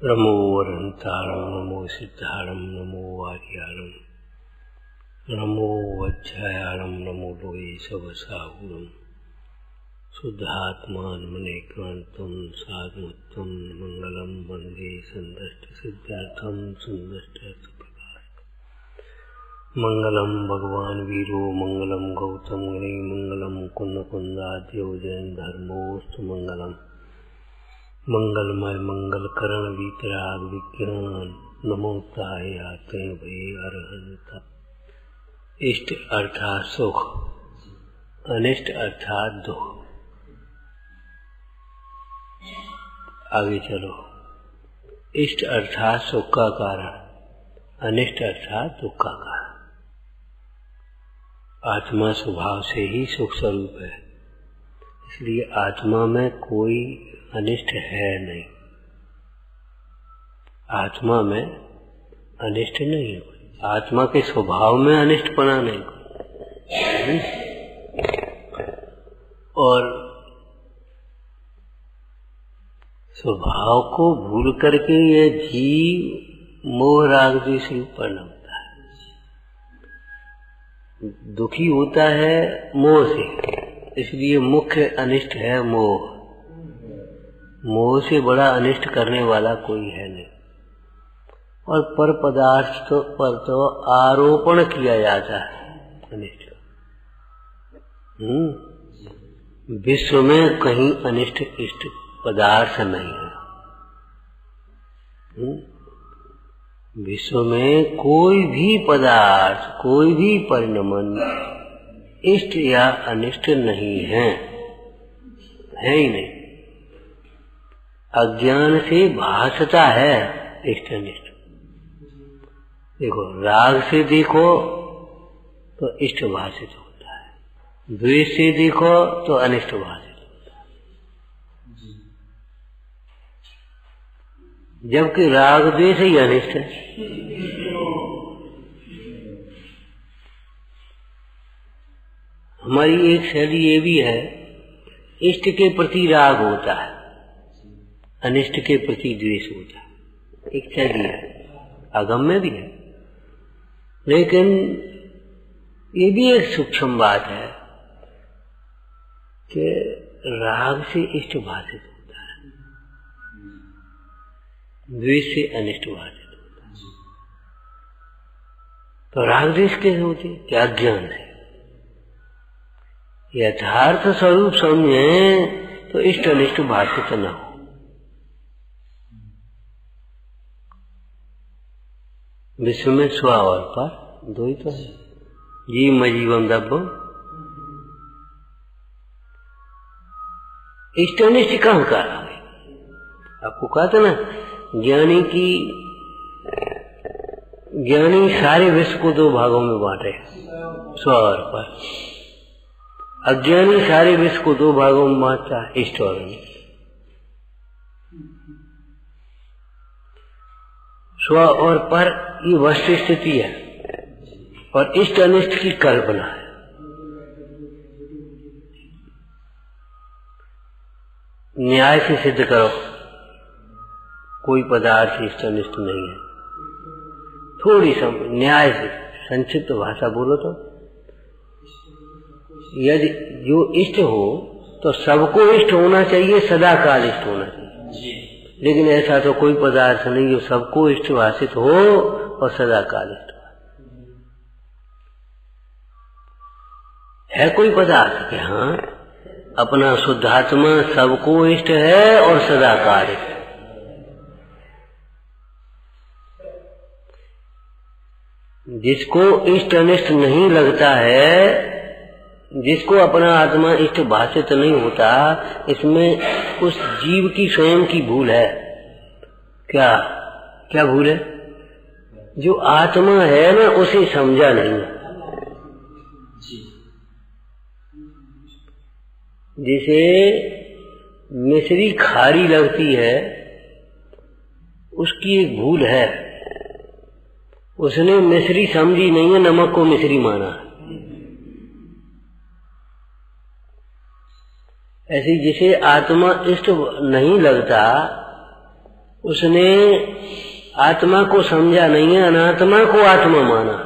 नमो वरन्तारं नमो सिद्धारं नमो वार्यारं नमो वज्रायारं नमो लोये सवसाहुरं शुद्धात्मानमनेकान्तं साधुत्वं मंगलं वन्दे सन्दष्टसिद्ध्यर्थं सुन्दष्टप्रकाशकं मंगलं भगवान् वीरो मंगलं गौतम मुनि मंगलं कुन्नकुन्दाद्यो जैन धर्मोस्तु मंगलम् मंगलमय मंगल करण वीतराग विज्ञान नमोताय आते भय अरहंता। इष्ट अर्थात सुख, अनिष्ट अर्थात दुख। आगे चलो। इष्ट अर्थात सुख का कारण, अनिष्ट अर्थात दुख का कारण। आत्मा स्वभाव से ही सुख स्वरूप है, इसलिए आत्मा में कोई अनिष्ट है नहीं। आत्मा में अनिष्ट नहीं है, आत्मा के स्वभाव में अनिष्टपना नहीं। और स्वभाव को भूल करके ये जीव मोह राग द्वेष से परिणमता है, दुखी होता है मोह से। इसलिए मुख्य अनिष्ट है मोह। मोह से बड़ा अनिष्ट करने वाला कोई है नहीं। और पर पदार्थ पर तो आरोपण किया जाता है अनिष्ट। विश्व में कहीं अनिष्ट इष्ट पदार्थ नहीं है। विश्व में कोई भी पदार्थ, कोई भी परिणमन इष्ट या अनिष्ट नहीं है ही नहीं। अज्ञान से भासता है इष्ट अनिष्ट। देखो, राग से देखो तो इष्ट भाषित होता है, द्वेष से देखो तो अनिष्ट भाषित होता है। जबकि राग द्वेष ही अनिष्ट है। हमारी एक शैली ये भी है, इष्ट के प्रति राग होता है, अनिष्ट के प्रति द्वेष होता है। एक शैली है, आगम में भी है। लेकिन ये भी एक सूक्ष्म बात है कि राग से इष्ट भाषित होता है, द्वेष से अनिष्ट भाषित होता है। तो राग द्वेष कैसे होते? क्या ज्ञान है। यथार्थ स्वरूप समझे तो इष्ट अनिष्ट भाषित न हो। विश्व में स्व और पर दो ही तो है, जीव जीवम दब्बम। इष्ट अनिष्ट कहाँ का राग है? आपको कहा था ना, ज्ञानी सारे विश्व को दो भागों में बांटे, स्व और पर। अज्ञानी सारे विश्व को दो भागों में बांटता है, इष्ट और अनिष्ट। स्व और पर ये वस्तु स्थिति है, और इष्ट अनिष्ट की कल्पना है। न्याय से सिद्ध करो कोई पदार्थ इष्ट अनिष्ट नहीं है। थोड़ी न्याय से संक्षिप्त भाषा बोलो तो, यदि जो इष्ट हो तो सबको इष्ट होना चाहिए, सदा काल इष्ट होना चाहिए। लेकिन ऐसा तो कोई पदार्थ नहीं जो सबको इष्ट भाषित हो और सदा काल इष्ट है। कोई पदार्थ कि हाँ, अपना शुद्धात्मा सबको इष्ट है और सदा काल इष्ट है। जिसको इष्ट अनिष्ट नहीं लगता है, जिसको अपना आत्मा इष्ट भाषित नहीं होता, इसमें उस जीव की स्वयं की भूल है। क्या क्या भूल है? जो आत्मा है ना, उसे समझा नहीं। जिसे मिश्री खारी लगती है, उसकी एक भूल है, उसने मिश्री समझी नहीं है, नमक को मिश्री माना है। ऐसे जिसे आत्मा इष्ट नहीं लगता, उसने आत्मा को समझा नहीं है, अनात्मा को आत्मा माना।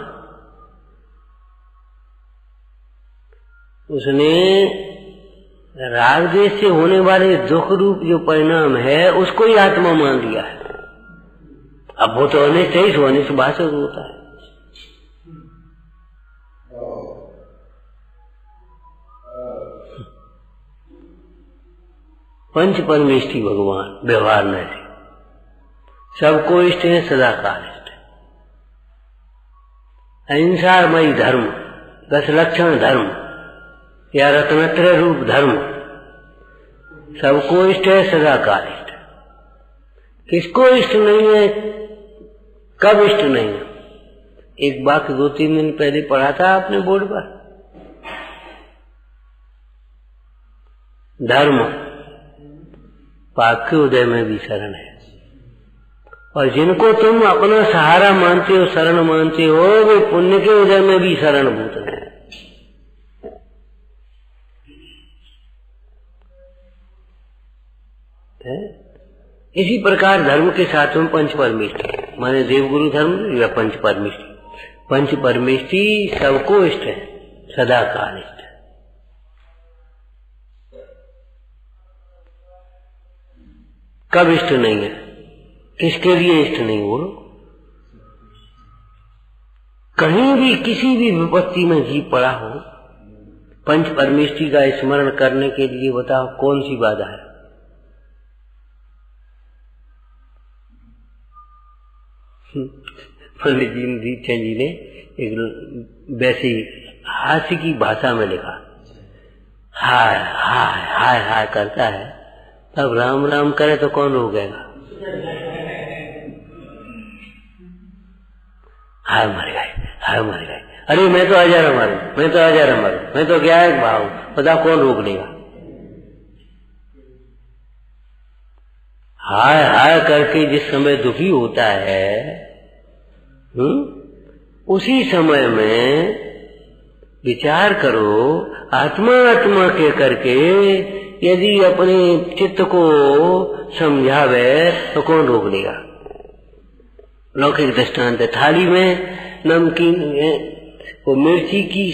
उसने राग द्वेष से होने वाले दुख रूप जो परिणाम है उसको ही आत्मा मान लिया है। अब वो तो अनिष्ट है, सो अनिष्ट भाषा होता है। पंच परमेष्ठी भगवान व्यवहार में थे, सबको इष्ट है, सदा काल इष्ट है। अहिंसामयी धर्म, 10 लक्षण धर्म या रत्नत्रय रूप धर्म सबको इष्ट है, सदा काल इष्ट है। किसको इष्ट नहीं है, कब इष्ट नहीं है? एक वाक्य 2-3 दिन पहले पढ़ा था आपने बोर्ड पर। धर्म पाप के उदय में भी शरण है, और जिनको तुम अपना सहारा मानते हो, शरण मानते हो, वे पुण्य के उदय में भी शरणभूत है। इसी प्रकार धर्म के साथ में पंच परमेष्ठी माने देवगुरु धर्म या पंच परमेष्ठी। पंच परमेष्ठी सबको इष्ट है, सदा काल इष्ट है। कब इष्ट नहीं है, किसके लिए इष्ट नहीं? बोलो। कहीं भी किसी भी विपत्ति में जीव पड़ा हो, पंच परमेष्ठी का स्मरण करने के लिए बताओ कौन सी बाधा है? पंडित दीक्षित जी ने एक वैसी हास्य की भाषा में लिखा, हाय हाय हाय हाय करता है, तब राम राम करे तो कौन रोकेगा? हाय मर गए, हाय मर गए, अरे मैं तो हजार मरूं, मैं तो हजार मरूं, मैं तो क्या है भाव, बताओ कौन रोक लेगा? हाय हाय करके जिस समय दुखी होता है, उसी समय में विचार करो, आत्मा आत्मा के करके यदि अपने चित्त को समझावे तो कौन रोक लेगा? लौकिक दृष्टांत, थाली में नमकीन वो मिर्ची की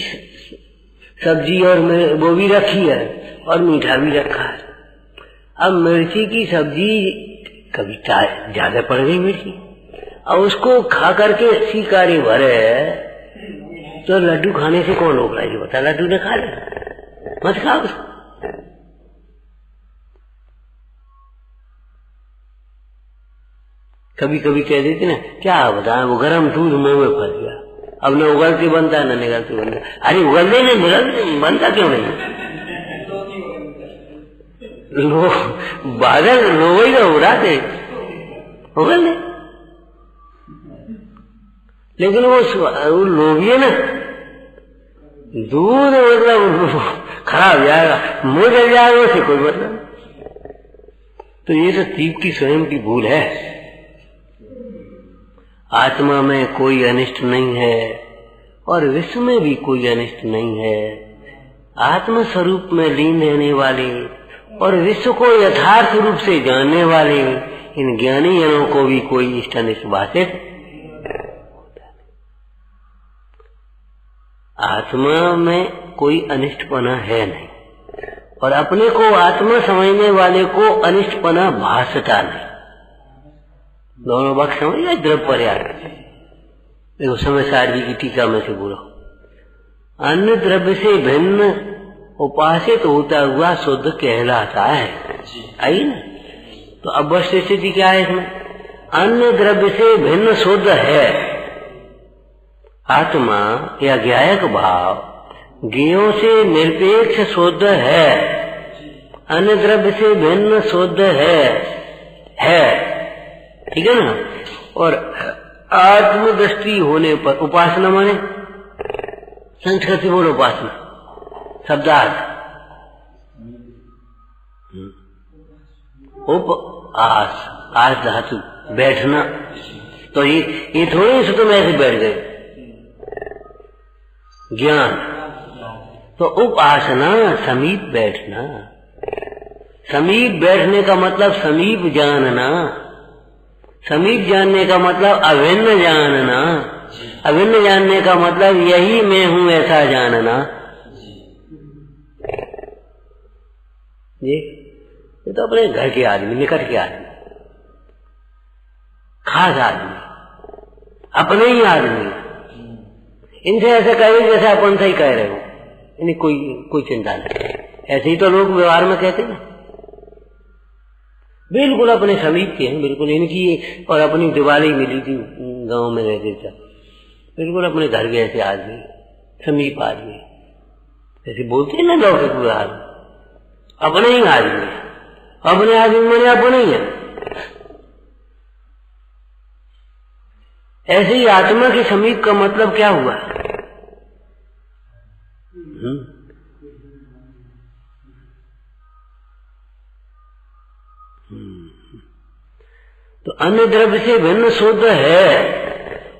सब्जी और वो भी रखी है और मीठा भी रखा है। अब मिर्ची की सब्जी कभी ज्यादा पड़ गई मिर्ची, और उसको खा करके शिकारी भरे तो लड्डू खाने से कौन रोक रहा है? बता, लड्डू ने खा ले, मत खाओ उसको। कभी कभी कह देते ना, क्या बताएं, वो गरम दूध मुंह में फंस गया, अब न उगल के बनता है न निगल के बनता। अरे उगल दे, निगल बनता क्यों नहीं? बादल लोही का उड़ा दे, उगल दे। लेकिन वो लोभी है ना, दूध मतलब खराब जाएगा, मुंह जल जाएगा, उसे कोई मतलब। तो ये तो जीव की स्वयं की भूल है। आत्मा में कोई अनिष्ट नहीं है और विश्व में भी कोई अनिष्ट नहीं है। आत्म स्वरूप में लीन रहने वाले और विश्व को यथार्थ रूप से जानने वाले इन ज्ञानी जनों को भी कोई इष्ट अनिष्ट बाधित। आत्मा में कोई अनिष्टपना है नहीं, और अपने को आत्मा समझने वाले को अनिष्टपना भासता नहीं। दोनों वक्त समझ द्रव्य पर्याय। देखो समय सार जी की टीका में से बोलो, अन्य द्रव्य से भिन्न उपासित होता हुआ शुद्ध कहलाता है। आई ना? तो अवश्य स्थिति क्या है इसमें? अन्य द्रव्य से भिन्न शुद्ध है आत्मा या ज्ञायक भाव, ज्ञेयों से निरपेक्ष शुद्ध है, अन्य द्रव्य से भिन्न शुद्ध है, ठीक है ना? और आत्मदृष्टि होने पर उपासना माने संस्कृत से बोलो उपासना शब्दार्थ उप आस धातु बैठना। तो ये थोड़ी से तुम ऐसे बैठ गए। ज्ञान तो उपासना समीप बैठना। समीप बैठने का मतलब समीप जानना, समीप जानने का मतलब अभिन्न जानना, अभिन्न जानने का मतलब यही मैं हूं ऐसा जानना। ये तो अपने घर के आदमी, निकट के आदमी, खास आदमी, अपने ही आदमी, इनसे ऐसे कहे जैसे अपन से ही कह रहे हो, इन्हें कोई चिंता नहीं। ऐसे ही तो लोग व्यवहार में कहते हैं, बिल्कुल अपने समीप के हैं, बिल्कुल इनकी और अपनी दिवाली मिली थी, गांव में रहते थे, बिल्कुल अपने घर के ऐसे आदमी, समीप आदमी, ऐसे बोलते हैं ना लौकिक व्यवहार में, अपने ही आदमी, अपने आदमी मैंने अपने ही है। ऐसे ही आत्मा के समीप का मतलब क्या हुआ? तो अन्य द्रव्य से भिन्न शुद्ध है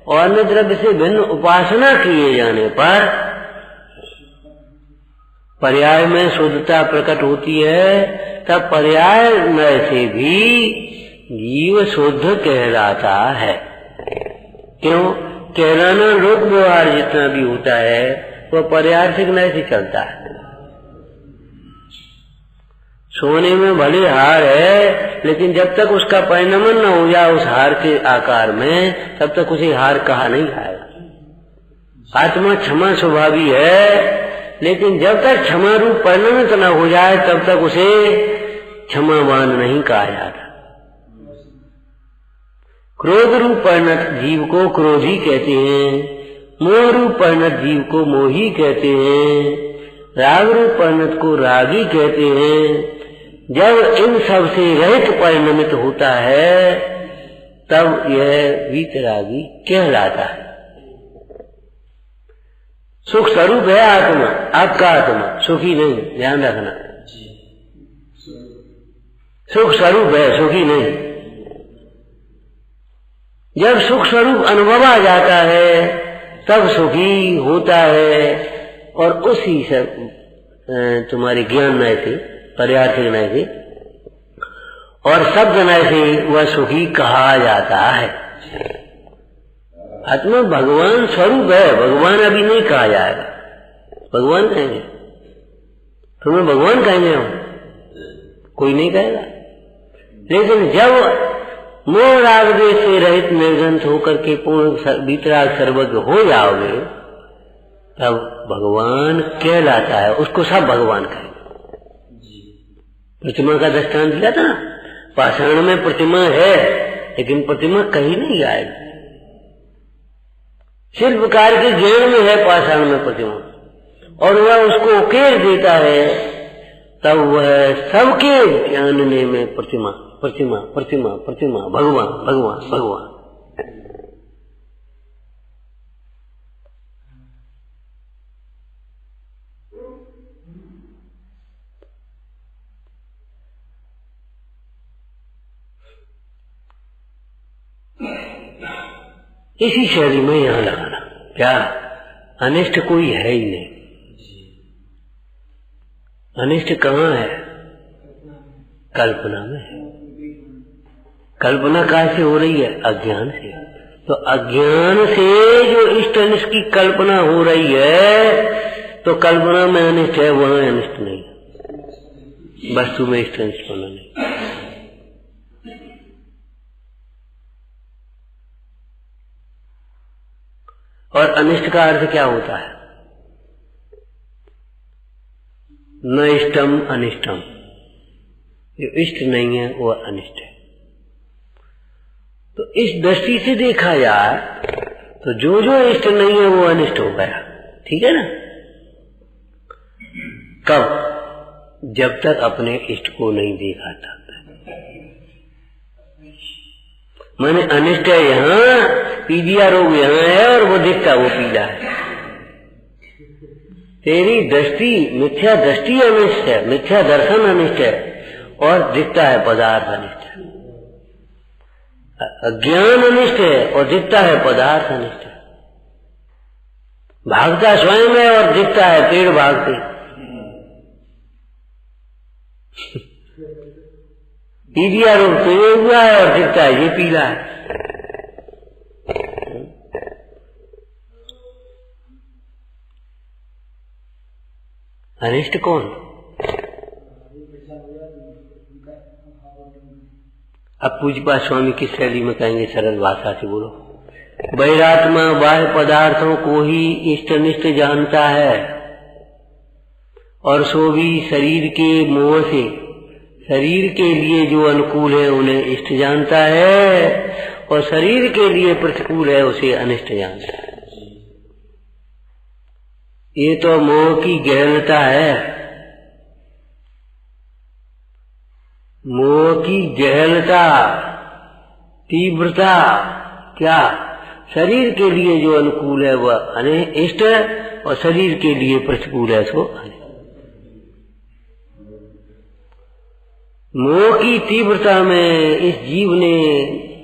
और अन्य द्रव्य से भिन्न उपासना किए जाने पर पर्याय में शुद्धता प्रकट होती है, तब पर्याय में से भी जीव शुद्ध कहलाता है। क्यों? कहलाना लोक व्यवहार जितना भी होता है वह पर्यार्थिक नय से चलता है। सोने में भले हार है, लेकिन जब तक उसका परिणमन न हो जाए उस हार के आकार में, तब तक उसे हार कहा नहीं जाएगा। आत्मा क्षमा स्वभावी है, लेकिन जब तक क्षमा रूप परिणमित न हो जाए तब तक उसे क्षमावान नहीं कहा जाता। क्रोध रूप परिणत जीव को क्रोधी कहते हैं, मोह रूप परिणत जीव को मोही कहते हैं, राग रूप परिणत को रागी कहते हैं। जब इन सब से रहित परिणमित होता है तब यह वीतरागी कहलाता है। सुख स्वरूप है आत्मा, आपका आत्मा सुखी नहीं, ध्यान रखना, सुख स्वरूप है, सुखी नहीं। जब सुख स्वरूप अनुभव आ जाता है तब सुखी होता है, और उसी से तुम्हारे ज्ञान नय से, पर्यार्थिक नय से और शब्द नय से वह सुखी कहा जाता है। आत्मा भगवान स्वरूप है, भगवान अभी नहीं कहा जाएगा। भगवान कहेंगे, तुम्हें भगवान कहेंगे हम, कोई नहीं कहेगा। लेकिन जब मोह राग देश से रहित निर्गंथ होकर के पूर्ण वीतराग सर्वज्ञ हो जाओगे तब भगवान कहलाता है, उसको सब भगवान कहेंगे। प्रतिमा का दृष्टांत दिया था ना, पाषाण में प्रतिमा है लेकिन प्रतिमा कहीं नहीं जाएगी। शिल्पकार के ज्ञान में है पाषाण में प्रतिमा, और वह उसको उकेर देता है, तब वह सबके जानने में प्रतिमा प्रतिमा प्रतिमा प्रतिमा, भगवान भगवान भगवान। इसी शैली में यहां लगाना, क्या अनिष्ट कोई है ही नहीं। अनिष्ट कहाँ है? कल्पना में है। कल्पना कहाँ से हो रही है? अज्ञान से। तो अज्ञान से जो इष्ट अनिष्ट की कल्पना हो रही है, तो कल्पना में अनिष्ट है, वहां अनिष्ट नहीं, वस्तु में इष्ट अनिष्ट होना नहीं। और अनिष्ट का अर्थ क्या होता है? न इष्टम अनिष्टम, जो इष्ट नहीं है वो अनिष्ट है। तो इस दृष्टि से देखा जाए तो जो जो इष्ट नहीं है वो अनिष्ट हो गया, ठीक है ना। कब? जब तक अपने इष्ट को नहीं देखा था। मैंने अनिष्ट है यहाँ, पीलिया रोग यहाँ है और वो दिखता वो पीला है। तेरी दृष्टि मिथ्या दृष्टि अनिष्ट है, मिथ्या दर्शन अनिष्ट है, और दिखता है पदार्थ अनिष्ट है। अज्ञान अनिष्ट है और दिखता है पदार्थ अनिष्ट है। भागता स्वयं है और दिखता है पेड़ भागते। पीलिया रोग तो ये हुआ है और दिखता है ये पीला है। अनिष्ट कौन? अब पूज्यपाद स्वामी किस शैली में कहेंगे, सरल भाषा से बोलो। बहिरात्मा बाह्य पदार्थों को ही इष्ट अनिष्ट जानता है और सो भी शरीर के मोह से शरीर के लिए जो अनुकूल है उन्हें इष्ट जानता है और शरीर के लिए प्रतिकूल है उसे अनिष्ट जानता है। ये तो मोह की गहनता है, मोह की गहनता, तीव्रता। क्या? शरीर के लिए जो अनुकूल है वह इष्ट है और शरीर के लिए प्रतिकूल है सो अनिष्ट। मोह की तीव्रता में इस जीव ने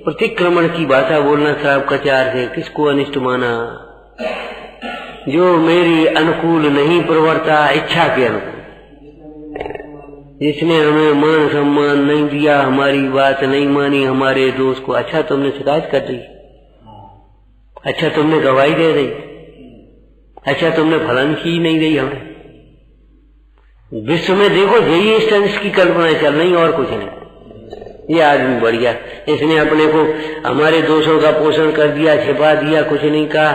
प्रतिक्रमण की भाषा बोलना श्राप कचार से किसको अनिष्ट माना? जो मेरी अनुकूल नहीं प्रवर्ता, इच्छा के अनुकूल, जिसने हमें मान सम्मान नहीं दिया, हमारी बात नहीं मानी, हमारे दोस्त को। अच्छा तुमने शिकायत कर दी, अच्छा तुमने गवाही दे दी, अच्छा तुमने फलन की नहीं दी हमें। विश्व में देखो यही इष्ट अनिष्ट की कल्पनाएं चल रही और कुछ नहीं। ये आदमी बढ़िया, इसने अपने को हमारे दोषों का पोषण कर दिया, छिपा दिया, कुछ नहीं कहा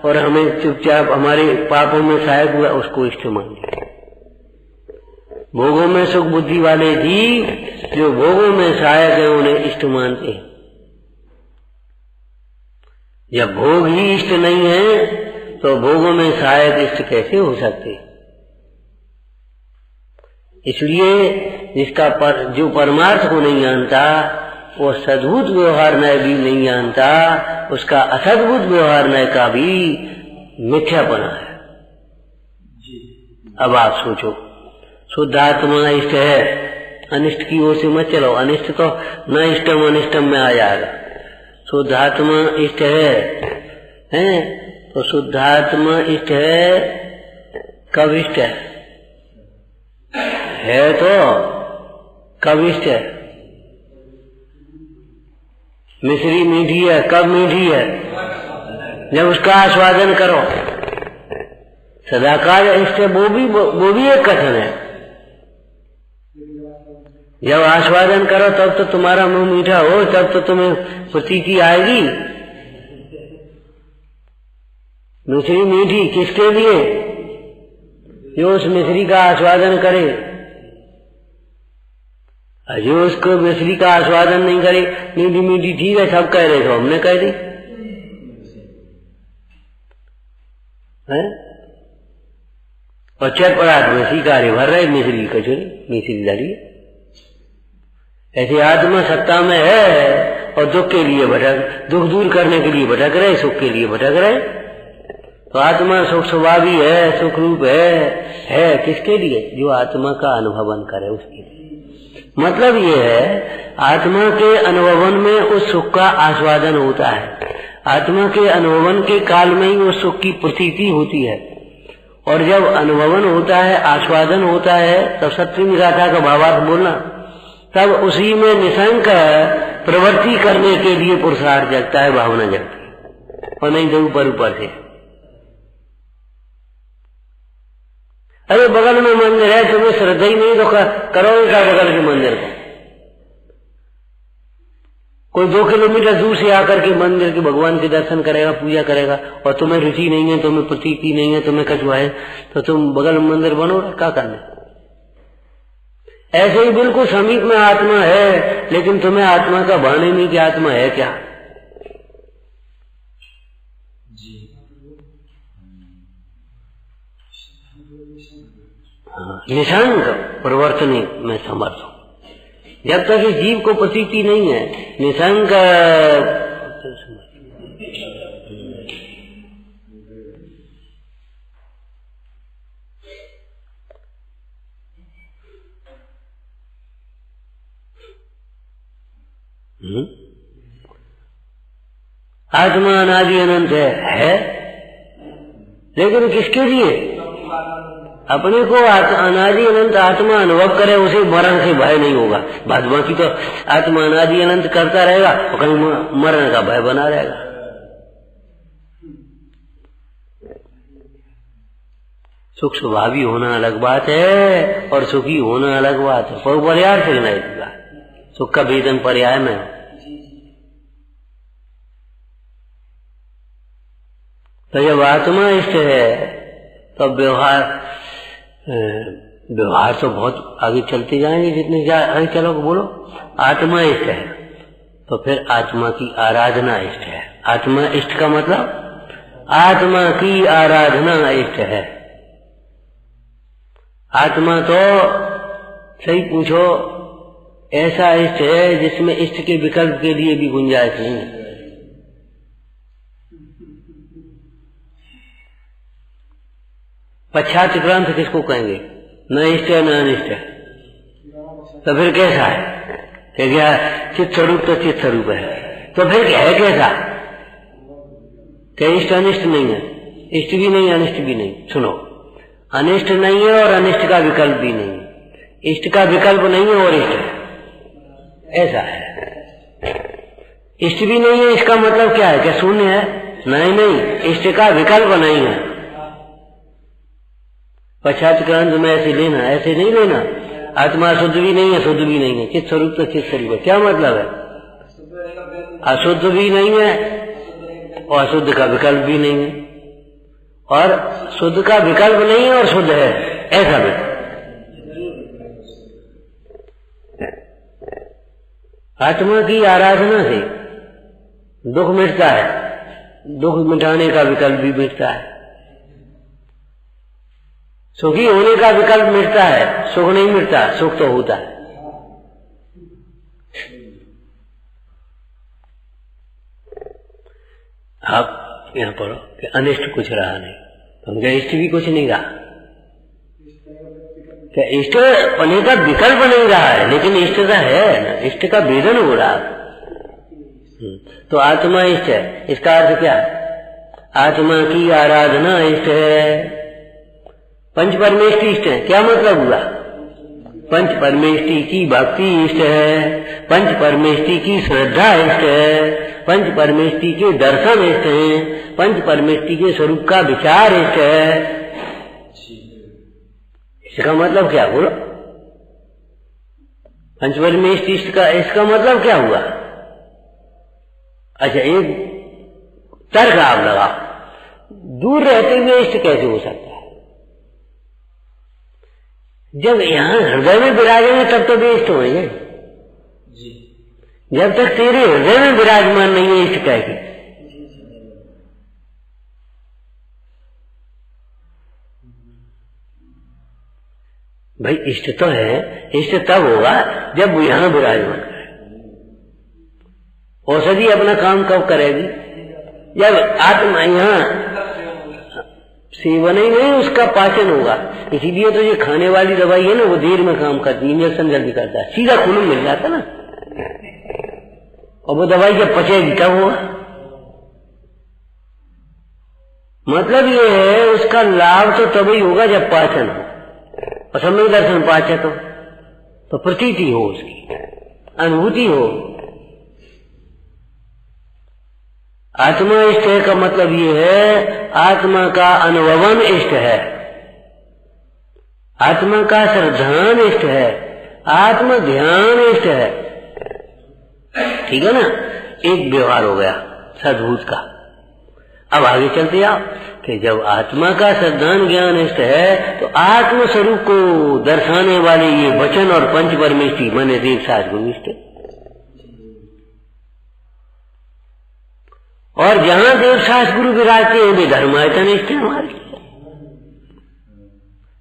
और हमें चुपचाप हमारे पापों में सहायक हुआ, उसको इष्ट मान लिया। भोगों में सुख बुद्धि वाले जीव जो भोगों में सहायक है उन्हें इष्ट मानते हैं। जब भोग ही इष्ट नहीं है तो भोगों में सहायक इष्ट कैसे हो सकते? इसलिए जिसका जो परमार्थ को नहीं जानता वो सद्भुत व्यवहार न्याय भी नहीं जानता, उसका असद्भुत व्यवहार न्याय का भी मिथ्यापना है। अब आप सोचो, शुद्ध आत्मा इष्ट है, अनिष्ट की ओर से मत चलो। अनिष्ट तो न इष्टम अनिष्टम में आ जाएगा। शुद्ध आत्मा इष्ट है तो शुद्ध आत्मा इष्ट है। कब इष्ट है तो कब इष्ट है? मिश्री मीठी है, कब मीठी है? जब उसका आस्वादन करो। सदाकाल इष्ट है वो भी एक कथन है। जब आस्वादन करो तब तो तुम्हारा मुंह मीठा हो, तब तो तुम्हें प्रतीति आएगी। मिश्री मीठी किसके लिए? जो उस मिश्री का आस्वादन करे। जो उसको मिश्री का आस्वादन नहीं करे, मीठी मीठी ठीक है सब कह रहे, तो हमने कह दी है? और चटपटाट में शिकारी भर रहे, मिश्री कचोरी, मिश्री डालिए। ऐसी आत्मा सत्ता में है और दुख के लिए भटक, दुख दूर करने के लिए भटक रहे, सुख के लिए भटक रहे। तो आत्मा सुख स्वभावी है, सुख रूप है किसके लिए? जो आत्मा का अनुभवन करे उसके लिए। मतलब ये है आत्मा के अनुभवन में उस सुख का आस्वादन होता है। आत्मा के अनुभवन के काल में ही उस सुख की प्रतीति होती है और जब अनुभवन होता है, आस्वादन होता है, तब सत्य निराठा का भावार्थ बोलना, तब उसी में निशंक प्रवृत्ति करने के लिए पुरुषार्थ जगता है, भावना जगती है और नहीं तो ऊपर से। अरे बगल में मंदिर है, तुम्हें श्रद्धा ही नहीं तो करोगे क्या बगल के मंदिर को? कोई 2 किलोमीटर दूर से आकर के मंदिर के भगवान के दर्शन करेगा, पूजा करेगा और तुम्हें रुचि नहीं है, तुम्हें प्रतीति नहीं है, तुम्हें कछुआ है, तो तुम बगल में मंदिर बनो, क्या करना? ऐसे ही बिल्कुल समीप में आत्मा है लेकिन तुम्हें आत्मा का भान ही नहीं कि आत्मा है क्या। निशंक प्रवर्तनी में समर्थ हूं। जब तक इस जीव को प्रतीति नहीं है निशंक आत्मा अनादि अनंत है लेकिन किसके लिए? अपने को अनादि अनंत आत्मा अनुभव करे, उसे मरण से भय नहीं होगा। भाजपा की तो आत्मा अनादि अनंत करता रहेगा और कहीं मरण का भय बना रहेगा। सुख स्वभावी होना अलग बात है और सुखी होना अलग बात है। पर्याय से नहीं दिया, सुख का वेदन पर्याय में। तो जब आत्मा इष्ट है तो व्यवहार तो बहुत आगे चलते जाएंगे, जितने आगे चलोगे। बोलो आत्मा इष्ट है तो फिर आत्मा की आराधना इष्ट है। आत्मा इष्ट का मतलब आत्मा की आराधना इष्ट है। आत्मा तो सही पूछो ऐसा इष्ट है जिसमें इष्ट के विकल्प के लिए भी गुंजाइश नहीं है। पश्चातक्रांत किसको कहेंगे? न इष्ट है न अनिष्ट है। तो फिर कैसा है? क्या चित्त स्वरूप तो चित्त स्वरूप है, तो फिर क्या है कैसा? क्या इष्ट अनिष्ट नहीं है? इष्ट भी नहीं अनिष्ट भी नहीं। सुनो, अनिष्ट नहीं है और अनिष्ट का विकल्प भी नहीं है। इष्ट का विकल्प नहीं है और इष्ट है, ऐसा है। इष्ट भी नहीं है, इसका मतलब क्या है? क्या शून्य है? नहीं नहीं, इष्ट का विकल्प नहीं है। पश्चातक्रांत में ऐसे लेना, ऐसे नहीं लेना। आत्मा शुद्ध भी नहीं है, शुद्ध भी नहीं है। चित्त स्वरूप तो चित्त स्वरूप है। क्या मतलब है? अशुद्ध भी नहीं है और अशुद्ध का विकल्प भी नहीं है, और शुद्ध का विकल्प नहीं है और शुद्ध है, ऐसा भी। आत्मा की आराधना से दुख मिटता है, दुख मिटाने का विकल्प भी मिटता है। सुखी होने का विकल्प मिटता है, सुख नहीं मिटता, सुख तो होता है। आप यहां पढ़ो कि अनिष्ट कुछ रहा नहीं, तो उनका इष्ट भी कुछ नहीं रहा। क्या इष्ट होने का विकल्प नहीं रहा है, लेकिन इष्ट का है, इष्ट का वेदन हो रहा। तो आत्मा इष्ट है, इसका अर्थ क्या है? आत्मा की आराधना इष्ट है। पंच परमेष्टि इष्ट है। क्या मतलब हुआ? पंच परमेष्टि की भक्ति इष्ट है, पंच परमेष्टि की श्रद्धा इष्ट है, पंच परमेष्टि के दर्शन इष्ट हैं, पंच परमेष्टि के स्वरूप का विचार इष्ट है। इसका मतलब क्या? बोलो, पंच परमेष्टि इष्ट का इसका मतलब क्या हुआ? अच्छा, एक तर्क आप लगाओ, दूर रहते हुए इष्ट कैसे हो सकता है? जब यहां हृदय में विराजेंगे तब तो भी इष्ट होंगे। जब तक तेरे हृदय में विराजमान नहीं है इष्ट कहेगी। भाई इष्ट तो है, इष्ट तब होगा जब वो यहां विराजमान करे। औषधि अपना काम कब करेगी? जब आत्मा यहां सेवन ही नहीं, उसका पाचन होगा। इसीलिए तो ये खाने वाली दवाई है ना, वो देर में काम करती है, इंजेक्शन जल्दी करता है, सीधा खून में मिल जाता ना। और वो दवाई जब पचेगी तब होगा। मतलब ये है उसका लाभ तो तभी होगा जब पाचन हो, और समय दर्शन पाचक हो, तो प्रतीति हो, उसकी अनुभूति हो। आत्मा इष्ट है का मतलब ये है आत्मा का अनुभवन इष्ट है, आत्मा का श्रद्धान इष्ट है, आत्म ध्यान इष्ट है। ठीक है ना? एक व्यवहार हो गया सद्भूत का। अब आगे चलते आओ कि जब आत्मा का श्रद्धान ज्ञान इष्ट है तो आत्म स्वरूप को दर्शाने वाले ये वचन और पंच परमेष्टि माने देव शास्त्र गुरु इष्ट। और जहां देव शास्त्र गुरु विराजते हैं वे धर्मायतन इष्ट है हमारे।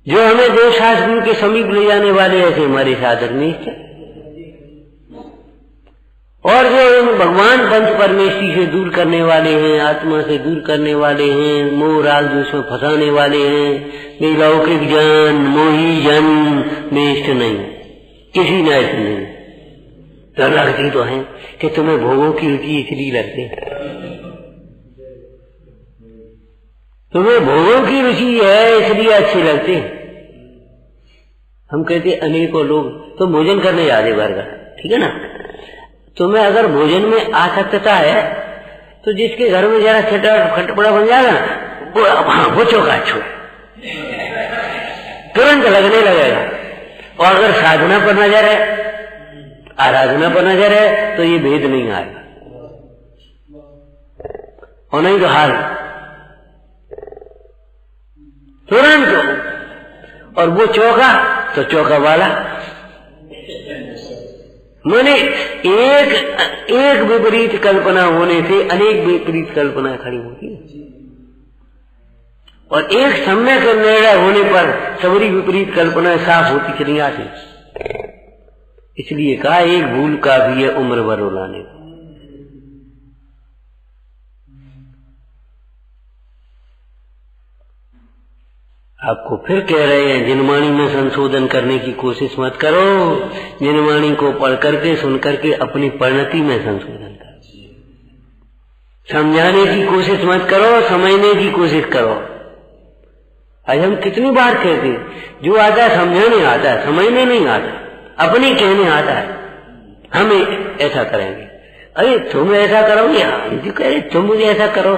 जो हमें देव शास्त्र गुरु के समीप ले जाने वाले ऐसे हमारे साधक निष्ठ है। और जो भगवान पंच परमेष्टि से दूर करने वाले हैं, आत्मा से दूर करने वाले हैं, मोह राग द्वेष में फंसाने वाले हैं, वे लौकिक जन मोही जन में इष्ट नहीं, किसी ने इष्ट नहीं। तो लगती तो है कि तुम्हें भोगों की रुचि इसलिए लगती, तुम्हें भोगों की रुचि है इसलिए अच्छी लगती, हम कहते अनेकों लोग तो भोजन करने जाते घर का, ठीक है ना। तुम्हें अगर भोजन में आसक्तता है तो जिसके घर में जरा खटपड़ा बन जाएगा ना वो चौका छुए तुरंत लगने लगेगा। और अगर साधना पर नजर है, आराधना पर नजर है तो ये भेद नहीं आएगा, और नहीं तो हाल तुरंत। और वो चौका तो चौका वाला माने एक विपरीत कल्पना होने से अनेक विपरीत कल्पना खड़ी होती है, और एक सम्यक निर्णय होने पर सबरी विपरीत कल्पना साफ होती चली आती। इसलिए कहा एक भूल का भी है उम्र भर रुलाने। आपको फिर कह रहे हैं जिनवाणी में संशोधन करने की कोशिश मत करो, जिनवाणी को पढ़ करके सुन करके अपनी परिणति में संशोधन करो। समझाने की कोशिश मत करो, समझने की कोशिश करो। आज हम कितनी बार कहते जो आता है समझाने आता है, समझने नहीं आता, अपने कहने आता है। हम ऐसा करेंगे, अरे तुम ऐसा करोगे, जो कह रहे तुम मुझे ऐसा करो।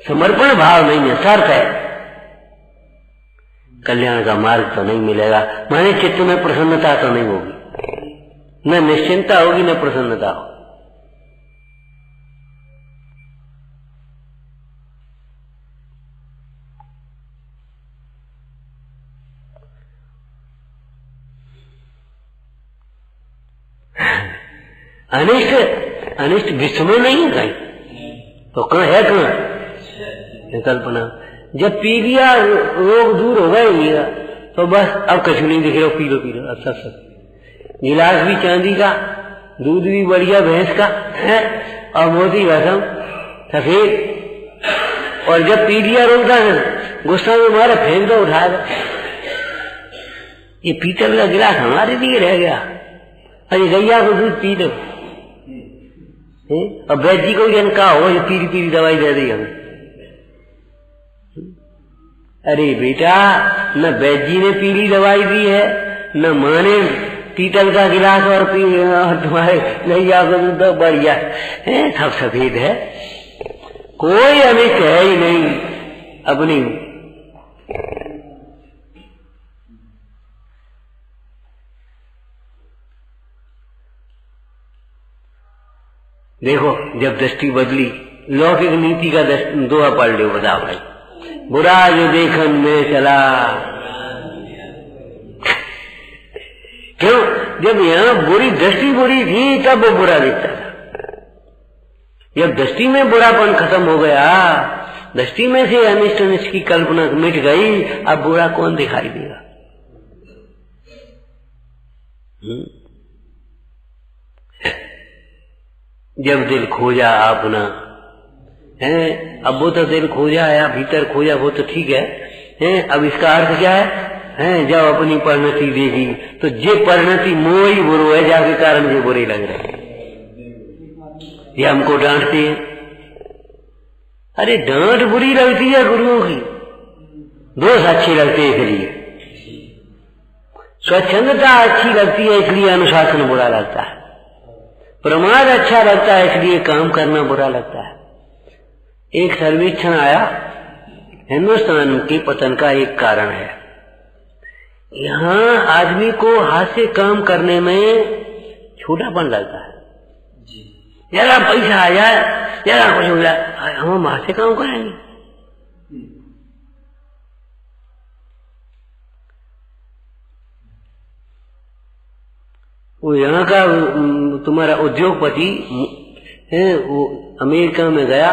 समर्पण भाव नहीं है, शर्त है। कल्याण का मार्ग तो नहीं मिलेगा, माने चित्त में प्रसन्नता तो नहीं होगी, न निश्चिंता होगी न प्रसन्नता होगी। अनिष्ट विश्व में नहीं है कहीं, तो कहाँ है, कहाँ कल्पना। जब पी लिया रोग दूर हो गए तो बस अब कछु नहीं दिख रहा, पी लो पी लो। अब सब गिलास भी चांदी का, दूध भी बढ़िया भैंस का है, और मोती भसम सफेद। और जब पी लिया रोग था गुस्सा में मारे फेंक दो, उठा दो। ये पीतल का गिलास हमारे लिए रह गया, अरे गैया को दूध पी लो। और वैद्य जी को जन कहा हो, पीली पीली दवाई दे दी हमें। अरे बेटा, न वैद्य जी ने पीली दवाई दी है, न माँ ने पीतल का गिलास और तुम्हारे गैया को दूध तो बढ़िया है, सब सफेद है, कोई अनिष्ट है ही नहीं अपनी। देखो जब दृष्टि बदली, लौकिक नीति का दोहा पढ़ लो, बताओ भाई। बुरा जो देखन में चला, क्यों? जब यहाँ बुरी दृष्टि बुरी थी तब वो बुरा दिखता था। जब दृष्टि में बुरापन खत्म हो गया, दृष्टि में से अनिष्ट अनिष्ट की कल्पना मिट गई, अब बुरा कौन दिखाई देगा? जब दिल खोजा अपना है, अब वो तो दिल खोजा या भीतर खोजा वो तो ठीक है, अब इसका अर्थ क्या है? जब अपनी परिणति देगी तो जे परिणति मोह ही बुरो है, जाके कारण जो बुरे लग रहे हैं। ये हमको डांटते हैं, अरे डांट बुरी लगती है गुरुओं की, दोष अच्छे लगते हैं इसलिए, स्वच्छंदता अच्छी लगती है इसलिए अनुशासन बुरा लगता है, प्रमाद अच्छा लगता है इसलिए काम करना बुरा लगता है। एक सर्वेक्षण आया, हिंदुस्तान के पतन का एक कारण है, यहाँ आदमी को हाथ से काम करने में छोटापन लगता है। जरा पैसा आ जाए, जरा कुछ हो जाए, हम हाथ से काम करेंगे। वो यहाँ का तुम्हारा उद्योगपति है, वो अमेरिका में गया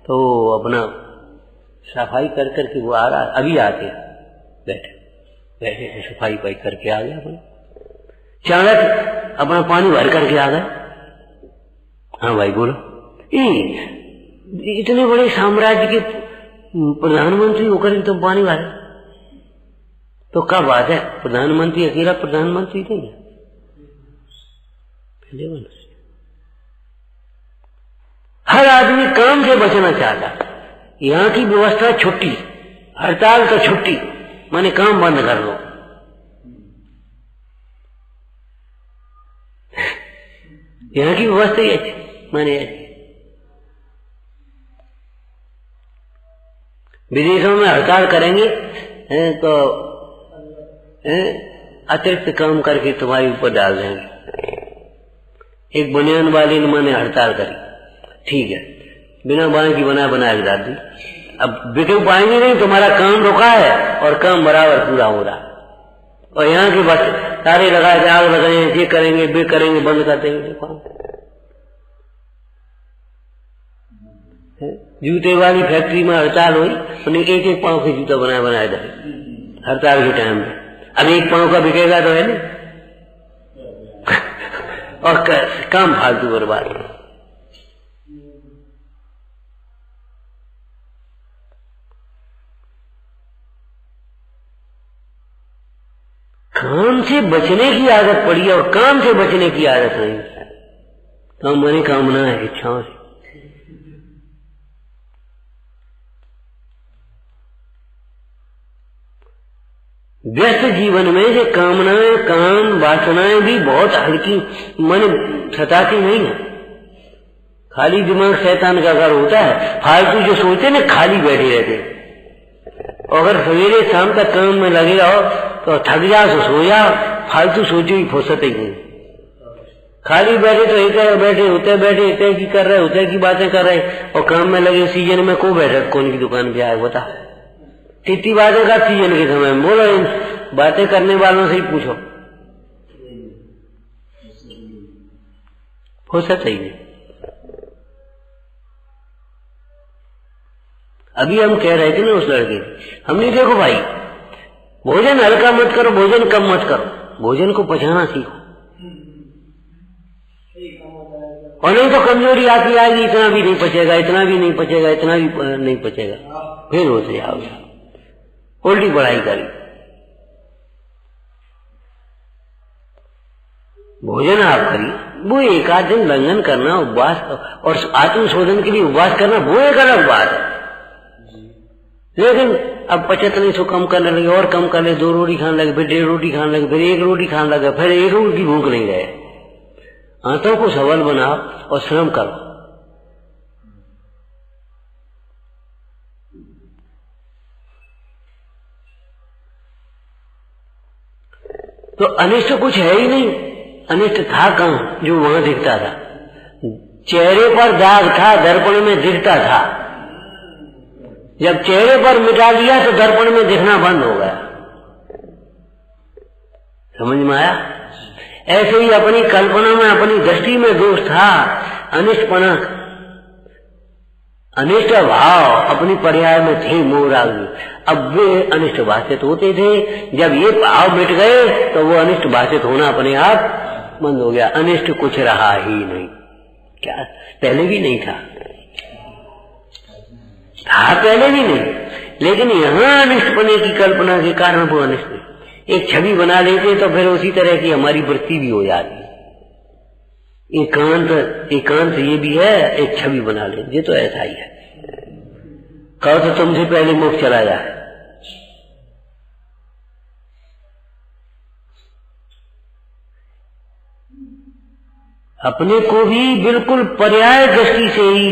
तो अपना सफाई कर करके वो आ रहा, अभी आके बैठे बैठे सफाई पाई करके आ गया, अपना चाणक अपना पानी भर करके आ गए। हाँ भाई बोलो, इतने बड़े साम्राज्य के प्रधानमंत्री होकर तुम पानी भरे, तो क्या बात है? प्रधानमंत्री अकेला प्रधानमंत्री नहीं है, हर आदमी काम से बचना चाहता। यहाँ की व्यवस्था छुट्टी, हड़ताल तो छुट्टी, माने काम बंद कर लो। यहाँ की व्यवस्था ही अच्छी माने विदेशों में हड़ताल करेंगे तो अतिरिक्त काम करके तुम्हारे ऊपर डाल देंगे। एक बनियान वाले ने मैंने हड़ताल करी, ठीक है, बिना बाएं की बनाए डाल दी। अब बिके पाएंगे नहीं, तुम्हारा काम रुका है और काम बराबर पूरा हो रहा। और यहाँ के बस सारे लगाए थे, आग लगाए, ये करेंगे वे करेंगे, बंद कर देंगे दुकान। जूते वाली फैक्ट्री में हड़ताल हुई, उन्हें एक एक पांव के जूता बनाए थे हड़ताल के टाइम में। अब एक पांव का बिकेगा तो है ना, और काम फालतू बर्बाद। काम से बचने की आदत पड़ी और काम से बचने की आदत नहीं। काम माने कामना है, इच्छाओं से। व्यस्त जीवन में से कामनाएं, काम, वासनाएं भी बहुत हल्की मन सताती नहीं है। खाली दिमाग शैतान का घर होता है। फालतू जो सोचते ना, खाली बैठे रहते। और अगर सवेरे शाम तक काम में लगे रहो तो थक जाओ तो सो जाओ, फालतू सोचो ही फुर्सत ही नहीं। खाली बैठे तो एक बैठे होते, बैठे इतने की कर रहे होते की बातें कर रहे, और काम में लगे सीजन में को बैठे कौन की दुकान पे आए बता। तीती बातें का सीजन के समय में बोलो, इन बातें करने वालों से ही पूछो, फुर्सत ही नहीं। अभी हम कह रहे थे ना उस लड़के, हमने देखो भाई, भोजन हल्का मत करो, भोजन कम मत करो, भोजन को पचाना सीखो। और नहीं तो कमजोरी आती आएगी, इतना भी नहीं पचेगा, इतना भी नहीं पचेगा, इतना भी नहीं पचेगा, फिर होते जाओगे उल्टी पढ़ाई करी। भोजन आप करिए, वो एक आध दिन लंघन करना, उपवास और आत्मशोधन के लिए उपवास करना, वो एक अलग बात है। लेकिन अब पचत नहीं, सो कम करने लगे और कम कर ले, 2 रोटी खाने लगे, फिर 1.5 रोटी खाने लगे, फिर 1 रोटी खाने लगे, फिर 1 रोटी की भूख नहीं रहे। आंतों को सबल बनाओ और श्रम करो। तो अनिष्ट कुछ है ही नहीं। अनिष्ट था कहाँ जो वहां दिखता था? चेहरे पर दाग था, दर्पण में दिखता था। जब चेहरे पर मिटा दिया तो दर्पण में दिखना बंद हो गया। समझ में आया? ऐसे ही अपनी कल्पना में, अपनी दृष्टि में दोष था, अनिष्टपना, अनिष्ट भाव अपनी पर्याय में थे, मोह राग। अब वे अनिष्ट भाषित होते थे। जब ये भाव मिट गए तो वो अनिष्ट भाषित होना अपने आप बंद हो गया। अनिष्ट कुछ रहा ही नहीं। क्या पहले भी नहीं था पहले भी नहीं, लेकिन यहाँ अनिष्टपने की कल्पना के कारण वो अनिष्ट एक छवि बना लेते तो फिर उसी तरह की हमारी वृत्ति भी हो जाती। एकांत ये भी है, एक छवि बना ले, ये तो ऐसा ही है। कहो तो तुमसे पहले मुख चला जाए। अपने को भी बिल्कुल पर्याय दृष्टि से ही,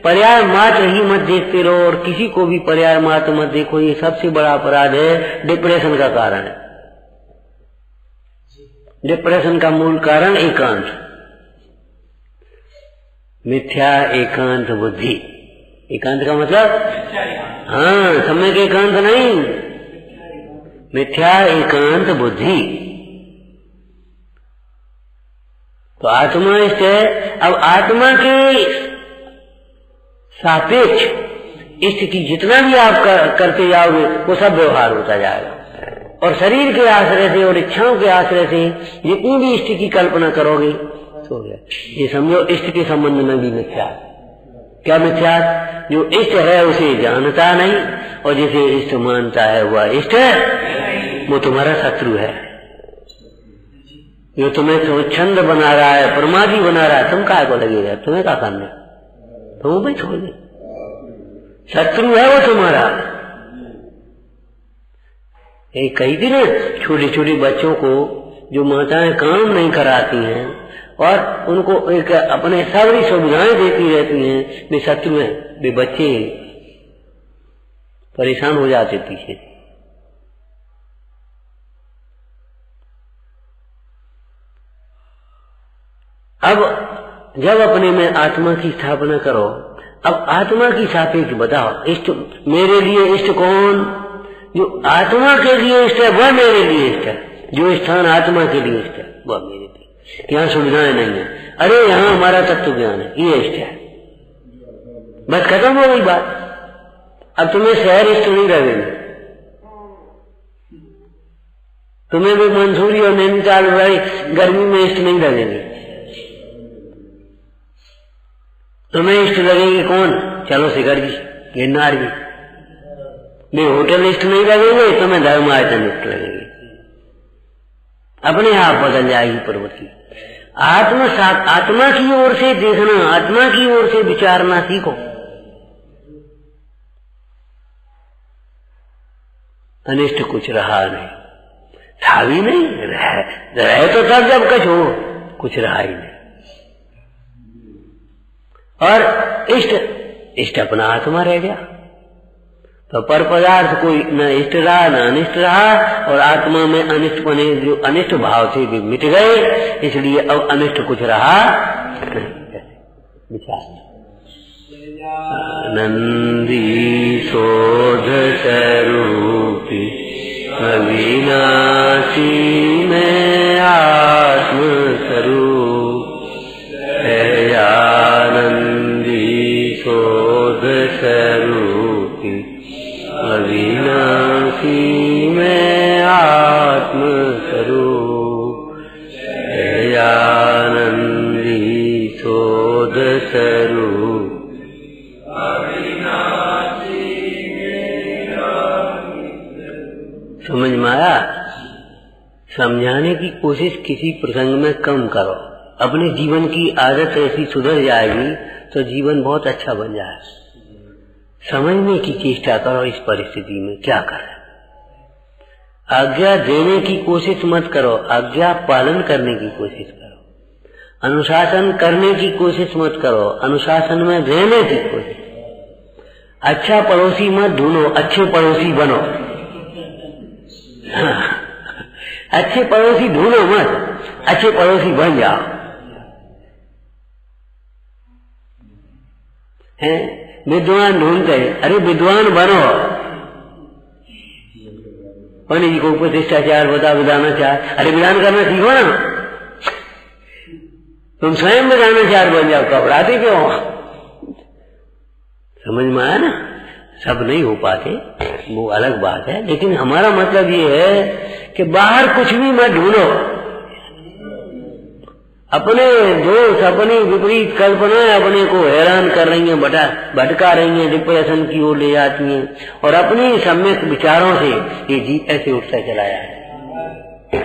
पर्याय मात्र ही मत देखते रहो, और किसी को भी पर्याय मात्र मत देखो। ये सबसे बड़ा अपराध है, डिप्रेशन का कारण है। डिप्रेशन का मूल कारण एकांत, मिथ्या एकांत बुद्धि। एकांत का मतलब हाँ, सम्यक एकांत नहीं, मिथ्या एकांत बुद्धि। तो आत्मा इष्ट है। अब आत्मा के सापेक्ष इष्ट की जितना भी आप करते जाओगे वो सब व्यवहार होता जाएगा। और शरीर के आश्रय से और इच्छाओं के आश्रय से जितनी भी इष्ट की कल्पना करोगे तो ये समझो इष्ट के संबंध में भी मिथ्या। क्या मिथ्या? जो इष्ट है उसे जानता नहीं, और जिसे इष्ट मानता है वह इष्ट है, वो तुम्हारा शत्रु है। जो तुम्हें छंद बना रहा है, प्रमादी बना रहा है, तुम काय को लगेगा? तुम्हें क्या करना? तुम भी छोड़ दे। शत्रु है वो तुम्हारा। एक कही थी ना, छोटे छोटे बच्चों को जो माताएं काम नहीं कराती हैं और उनको एक अपने सारी सुविधाएं देती रहती हैं, वे शत्रु हैं, वे बच्चे परेशान हो जाते पीछे। अब जब अपने में आत्मा की स्थापना करो, अब आत्मा की सापेक्ष बताओ, इष्ट मेरे लिए इष्ट कौन? जो आत्मा के लिए इष्ट है वह मेरे लिए इष्ट है। जो स्थान आत्मा के लिए इष्ट है वह मेरे लिए। यहाँ सुविधाएं नहीं है, अरे यहाँ हमारा तत्व ज्ञान है, ये इष्ट है, बस खत्म हो गई बात। अब तुम्हें शहर इष्ट नहीं रहेंगे, तुम्हें भी मंसूरी और नैनीताल भाई गर्मी में इष्ट नहीं लगेंगे। तुम्हें इष्ट लगेंगे कौन? चलो शिखर जी, गिरनार जी। वे होटल इष्ट नहीं लगेंगे, तुम्हें धर्मायतन इष्ट लगेंगे। अपने आप बदल जाएगी प्रवृत्ति। आत्मा की ओर से देखना, आत्मा की ओर से विचारना सीखो। अनिष्ट कुछ रहा नहीं, था भी नहीं, रहे तो तब जब कुछ हो, कुछ रहा ही नहीं। और इष्ट अपना आत्मा रह गया, तो पर पदार्थ कोई न इष्ट रहा न अनिष्ट रहा, और आत्मा में अनिष्ट बने जो अनिष्ट भाव थे भी मिट गए, इसलिए अब अनिष्ट कुछ रहा विचार। नंदी शोध स्वरूपी अविनाशी में आत्म स्वरूप है, आनंदी शोध स्वरूपी अविनाशी में आत्म स्वरूप है, आनंदी शोध स्वरूप। समझ में आया? समझाने की कोशिश किसी प्रसंग में कम करो, अपने जीवन की आदत ऐसी सुधर जाएगी तो जीवन बहुत अच्छा बन जाए। समझने की चेष्टा करो इस परिस्थिति में क्या कर रहे। आज्ञा देने की कोशिश मत करो, आज्ञा पालन करने की कोशिश करो। अनुशासन करने की कोशिश मत करो, अनुशासन में रहने की कोशिश। अच्छा पड़ोसी मत ढूंढो, अच्छे पड़ोसी बनो। अच्छे पड़ोसी ढूंढो मत, अच्छे पड़ोसी बन जाओ। हैं विद्वान ढूंढते, अरे विद्वान बनो। पंडित जी को प्रतिष्ठाचार बता, विधानाचार, अरे विधान करना सीखो ना, तुम स्वयं विधानाचार बन जाओ, घबराते क्यों? समझ में आया ना? सब नहीं हो पाते, वो अलग बात है, लेकिन हमारा मतलब ये है कि बाहर कुछ भी मत ढूंढो। अपने दोष, अपनी विपरीत कल्पनाएं अपने को हैरान कर रही हैं, भटका रही हैं, डिप्रेशन की ओर ले जाती हैं, और अपनी सम्यक विचारों से ये जीव ऐसे उठता चला जाए,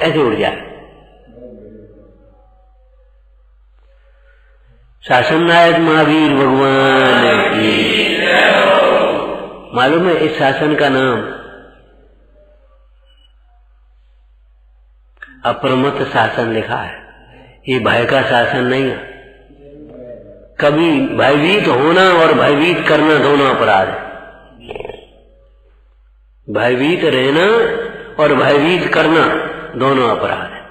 ऐसे उठ जाए। शासन नायक महावीर भगवान की। मालूम है इस शासन का नाम अप्रमत्त शासन लिखा है। ये भय का शासन नहीं है। कभी भयभीत होना और भयभीत करना दोनों अपराध है। भयभीत रहना और भयभीत करना दोनों अपराध है।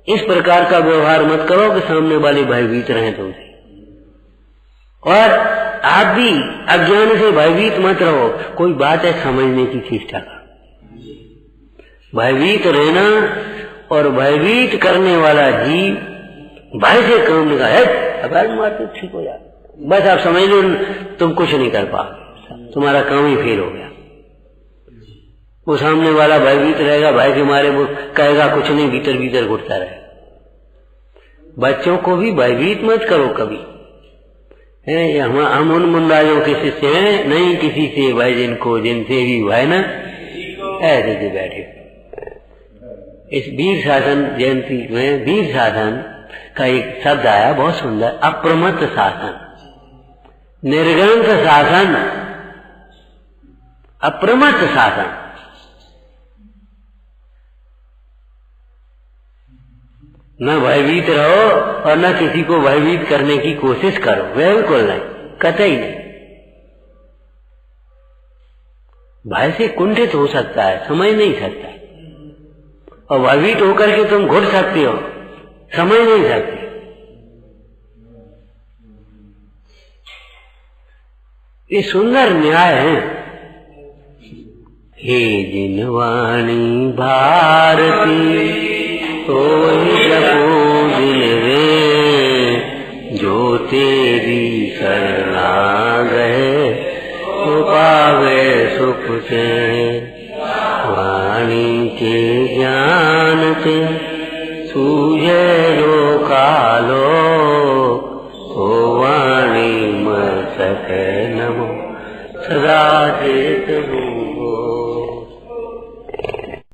इस प्रकार का व्यवहार मत करो कि सामने वाले भयभीत रहे तुमसे, और आप भी अज्ञान से भयभीत मत रहो। कोई बात है समझने की चेष्टा करो। भयभीत रहना और भयभीत करने वाला जीव भय से काम निकाल है, अब मारते ठीक हो जाए, बस आप समझ लो तुम कुछ नहीं कर पाओगे, तुम्हारा काम ही फेल हो गया। वो सामने वाला भयभीत रहेगा, भय के मारे वो कहेगा कुछ नहीं, भीतर भीतर घुटता रहेगा। बच्चों को भी भयभीत मत करो कभी। हम उन मुंडाजों के शिष्य हैं, नहीं किसी से भय जिनको, जिनसे भी भय न ऐसे जो बैठे। इस वीर शासन जयंती में वीर शासन का एक शब्द आया बहुत सुंदर, अप्रमत्त शासन, निर्ग्रंथ शासन, अप्रमत्त शासन। न भयभीत रहो और न किसी को भयभीत करने की कोशिश करो, बिल्कुल नहीं, कतई नहीं। भय से कुंठित हो सकता है, समझ नहीं सकता, और भयभीत होकर के तुम घुट सकते हो, समझ नहीं सकते। ये सुंदर न्याय है। हे जिनवाणी भारती सोई जपो दिन रे, जो तेरी शरणा गए तो पावे सुख से। वाणी के ज्ञान से सूझे जो कालो, ओ वाणी में सके नमो सदा देत हो।